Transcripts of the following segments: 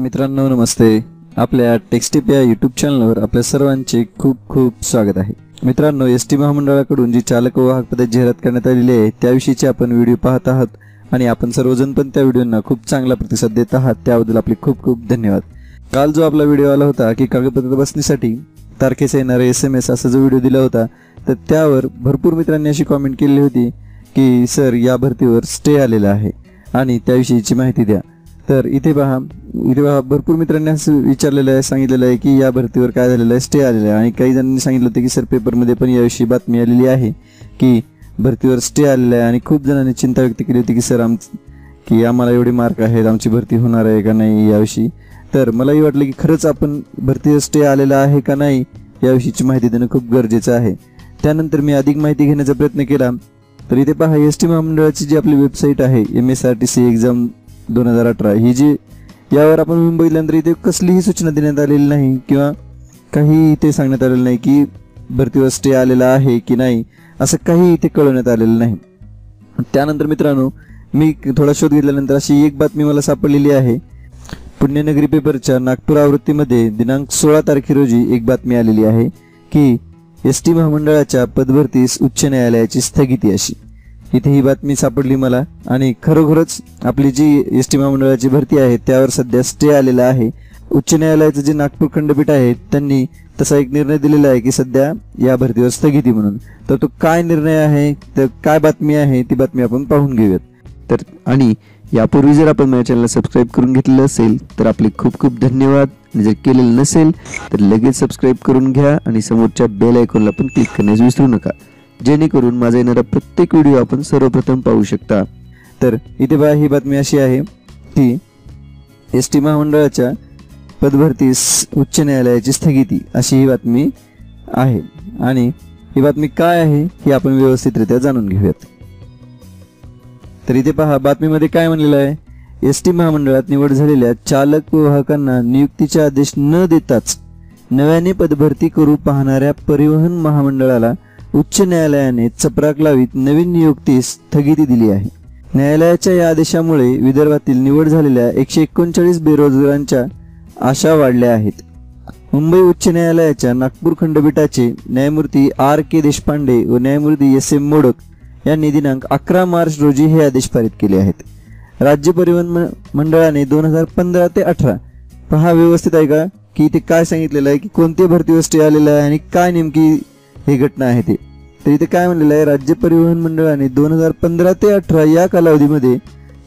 मित्रांनो नमस्ते। आपल्या टेक्स्टिप या यूट्यूब चॅनलवर आपल्या सर्वांचे खूप खूप स्वागत आहे। मित्रांनो, एसटी महामंडळाकडून जी चालक व वाहक पदे जाहिरात करण्यात आलेली आहे त्याविषयीचे आपण व्हिडिओ पाहत आहात आणि आपण सर्वजण पण त्या व्हिडिओंना खूप चांगला प्रतिसाद देत आहात, त्याबद्दल आपले खूप खूप धन्यवाद। काल जो आपला व्हिडिओ आला होता की कागदपत्र बसण्यासाठी तारखेचा येणारे SMS असा जो व्हिडिओ दिला होता, तर त्यावर भरपूर मित्रांनी अशी कमेंट केली होती की सर या भरतीवर स्टे आलेला आहे आणि त्याविषयीची माहिती द्या। तर इथे पहा भरपूर मित्रांनी असं विचारलेलं आहे, सांगितलेलं आहे की या भरतीवर काय झालेलं आहे, स्टे आलेला आहे। आणि काही जणांनी सांगितलं होतं की सर पेपरमध्ये पण याविषयी बातमी आलेली आहे की भरतीवर स्टे आलेला आहे आणि खूप जणांनी चिंता व्यक्त केली होती की सर की आम्हाला एवढे मार्क आहेत, आमची भरती होणार आहे का नाही याविषयी। तर मलाही वाटलं की खरंच आपण भरतीवर स्टे आलेला आहे का नाही याविषयीची माहिती देणं खूप गरजेचं आहे। त्यानंतर मी अधिक माहिती घेण्याचा प्रयत्न केला। तर इथे पहा एसटी महामंडळाची जी आपली वेबसाईट आहे MSRTC एक्झाम 2018 ही जी यावर आपण बघितल्यानंतर इथे कसलीही सूचना देण्यात आलेली नाही किंवा काही इथे सांगण्यात आलेलं नाही की भरतीवर स्टे आलेला आहे की नाही, असं काही इथे कळवण्यात आलेलं नाही। त्यानंतर मित्रांनो, मी थोडा शोध घेतल्यानंतर अशी एक बातमी मला सापडलेली आहे। पुण्यनगरी पेपरच्या नागपूर आवृत्तीमध्ये दिनांक 16 तारखे रोजी एक बातमी आलेली आहे की एसटी महामंडळाच्या पदभरतीस उच्च न्यायालयाची स्थगिती अशी। इथे ही बातमी सापडली मला आणि खरोखरच आपली जी एसटी महामंडळाची भरती आहे त्यावर सध्या स्टे आलेला आहे। उच्च न्यायालयाचं जे नागपूर खंडपीठ आहे त्यांनी तसा एक निर्णय दिलेला आहे की सध्या या भरतीवर स्थगिती म्हणून। तर तो काय निर्णय आहे, तर काय बातमी आहे ती बातमी आपण पाहून घेऊयात। तर आणि यापूर्वी जर आपण माझ्या चॅनलला सबस्क्राईब करून घेतलेलं असेल तर आपले खूप खूप धन्यवाद, आणि जर केलेलं नसेल तर लगेच सबस्क्राईब करून घ्या आणि समोरच्या बेल आयकॉनला पण क्लिक करण्यास विसरू नका, जेणेकरून माझा येणारा प्रत्येक व्हिडिओ आपण सर्वप्रथम पाहू शकता। तर इथे बघा ही बातमी अशी आहे की एसटी महामंडळाच्या पदभरतीस उच्च न्यायालयाची स्थगिती अशी ही बातमी आहे। आणि ही बातमी काय आहे हे आपण व्यवस्थितरित्या जाणून घेऊयात। तर इथे पहा बातमीमध्ये काय म्हणलेलं आहे, एसटी महामंडळात निवड झालेल्या चालक व वाहकांना नियुक्तीचे आदेश न देताच नव्याने पदभरती करू पाहणाऱ्या परिवहन महामंडळाला उच्च न्यायालयाने चपराक लावीत नवीन नियुक्तीस स्थगिती दिली आहे। न्यायालयाच्या या आदेशामुळे विदर्भातील निवड झालेल्या 139 बेरोजगारांच्या आशा वाढल्या आहेत। मुंबई उच्च न्यायालयाच्या नागपूर खंडपीठाचे न्यायमूर्ती RK देशपांडे व न्यायमूर्ती SM मोडक यांनी दिनांक 11 मार्च रोजी हे आदेश पारित केले आहेत। राज्य परिवहन मंडळाने 2015 ते 18 पहा व्यवस्थित आहे का की इथे काय सांगितलेलं आहे की कोणत्या भरतीवर स्टे आलेला आहे आणि काय नेमकी ही घटना आहे ते। तर इथे काय म्हणलेलं आहे, राज्य परिवहन मंडळाने 2015 ते 18 या कालावधीमध्ये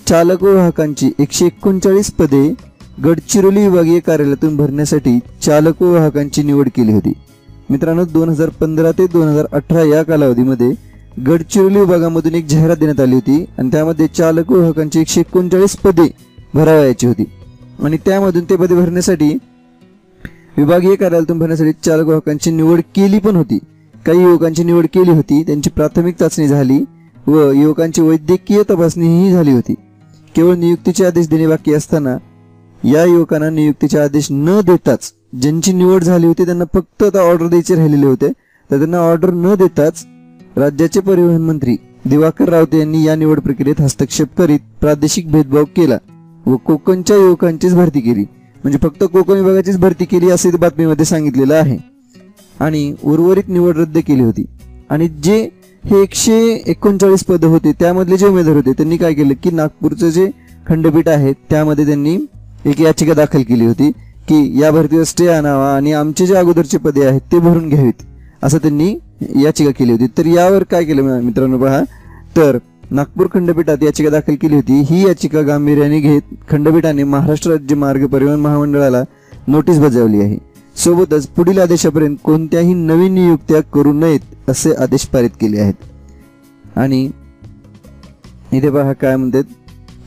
चालक व वाहकांची 139 पदे गडचिरोली विभागीय कार्यालयातून भरण्यासाठी चालक व वाहकांची निवड केली होती। मित्रांनो, 2015 ते 2018 या कालावधीमध्ये गडचिरोली विभागामधून एक जाहिरात देण्यात आली होती आणि त्यामध्ये चालक व वाहकांची 139 पदे भरावयाची होती आणि त्यामधून ते पदे भरण्यासाठी विभागीय कार्यालयातून भरण्यासाठी चालक वाहकांची निवड केली पण होती। काही युवकांची निवड केली होती, त्यांची प्राथमिक चाचणी झाली व युवकांची वैद्यकीय तपासणीही झाली होती। केवळ नियुक्तीचे आदेश देणे बाकी असताना या युवकांना नियुक्तीचे आदेश न देताच ज्यांची निवड झाली होती त्यांना फक्त आता ऑर्डर द्यायचे राहिलेले होते, तर त्यांना ऑर्डर न देताच राज्याचे परिवहन मंत्री दिवाकर रावते यांनी या निवड प्रक्रियेत हस्तक्षेप करीत प्रादेशिक भेदभाव केला व कोकणच्या युवकांचीच भरती केली, म्हणजे फक्त कोकण विभागाचीच भरती केली असे बातमीमध्ये सांगितलेलं आहे आणि उर्वरित निवड रद्द केली होती। आणि जे हे 139 पद होते त्यामधले जे उमेदवार होते त्यांनी काय केलं की नागपूरचं जे खंडपीठ आहे त्यामध्ये त्यांनी एक याचिका दाखल केली होती की या भरतीवर स्टे आणावा आणि आमचे जे अगोदरचे पदे आहेत ते भरून घ्यावीत असं त्यांनी याचिका केली होती। तर यावर काय केलं मित्रांनो पहा, तर नागपूर खंडपीठात याचिका दाखल केली होती। ही याचिका गांभीर्याने घेत खंडपीठाने महाराष्ट्र राज्य मार्ग परिवहन महामंडळाला नोटीस बजावली आहे। सोबतच पुढील आदेशापर्यंत कोणत्याही नवीन नियुक्त्या करू नयेत असे आदेश पारित केले आहेत। आणि इथे पहा काय म्हणतात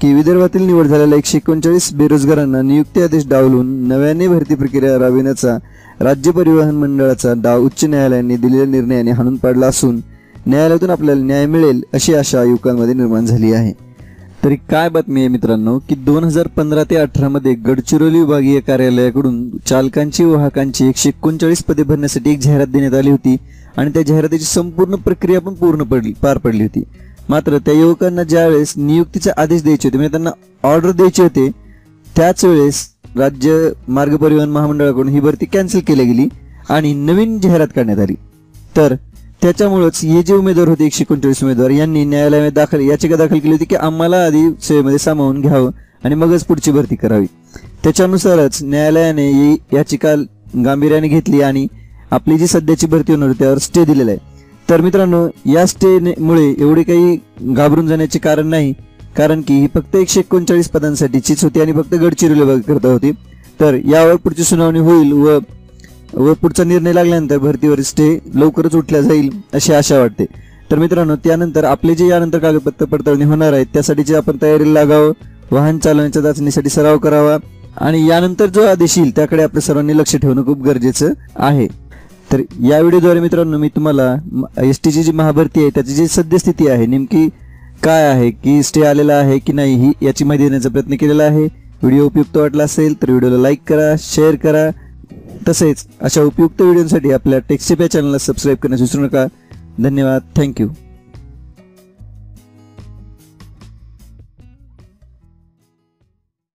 की विदर्भातील निवड झालेल्या 139 बेरोजगारांना नियुक्ती आदेश डावलून नव्याने भरती प्रक्रिया राबविण्याचा राज्य परिवहन मंडळाचा डाव उच्च न्यायालयाने दिलेल्या निर्णयाने हाणून पाडला असून न्यायालयातून आपल्याला न्याय मिळेल अशी आशा युवकांमध्ये निर्माण झाली आहे। तरी काय बातमी आहे मित्रांनो की 2015 ते 18 मध्ये गडचिरोली विभागीय कार्यालयाकडून चालकांची व वाहकांची 139 पदे भरण्यासाठी एक जाहिरात देण्यात आली होती आणि त्या जाहिरातीची संपूर्ण प्रक्रिया पण पार पडली होती। मात्र त्या युवकांना ज्यावेळेस नियुक्तीचे आदेश द्यायचे होते म्हणजे त्यांना ऑर्डर द्यायचे होते त्याच वेळेस राज्य मार्ग परिवहन महामंडळाकडून ही भरती कॅन्सल केली गेली आणि नवीन जाहिरात करण्यात आली. तर त्याच्यामुळेच हे जे उमेदवार होते 139 उमेदवार यांनी न्यायालयात याचिका दाखल केली होती की आम्हाला आधी सेवेमध्ये सामावून घ्यावं आणि मगच पुढची भरती करावी. त्याच्यानुसारच न्यायालयाने ही याचिका गांभीर्याने घेतली आणि आपली जी सध्याची भरती होणार होती त्यावर स्टे दिलेला आहे. तर मित्रांनो, या स्टेमुळे एवढे काही घाबरून जाण्याचे कारण नाही, कारण की ही फक्त 139 पदांसाठीचीच होती आणि फक्त गडचिरोली विभागाकरता होती. तर यावर पुढची सुनावणी होईल व पुढचा निर्णय लागल्यानंतर भरतीवर स्टे लवकरच उठला जाईल अशी आशा वाटते. तर मित्रांनो, त्यानंतर आपले जे यानंतर कागदपत्र पडताळणी होणार आहेत त्यासाठीचे आपण तयारीला लागावं, वाहन चालवण्याच्या चाचणीसाठी सराव करावा आणि यानंतर जो आदेश येईल त्याकडे आपल्या सर्वांनी लक्ष ठेवणं खूप गरजेचं आहे. तर या व्हिडिओद्वारे मित्रांनो मी तुम्हाला एसटीची जी महाभरती आहे त्याची जी सद्यस्थिती आहे नेमकी काय आहे, की स्टे आलेला आहे की नाही, ही याची माहिती देण्याचा प्रयत्न केलेला आहे. व्हिडिओ उपयुक्त वाटला असेल तर व्हिडिओला लाईक करा, शेअर करा. तसेच अशा उपयुक्त व्हिडिओसाठी आपल्या टेक्स्टिपिया चॅनलला सबस्क्राईब करण्यास विसरू नका. धन्यवाद. थँक्यू.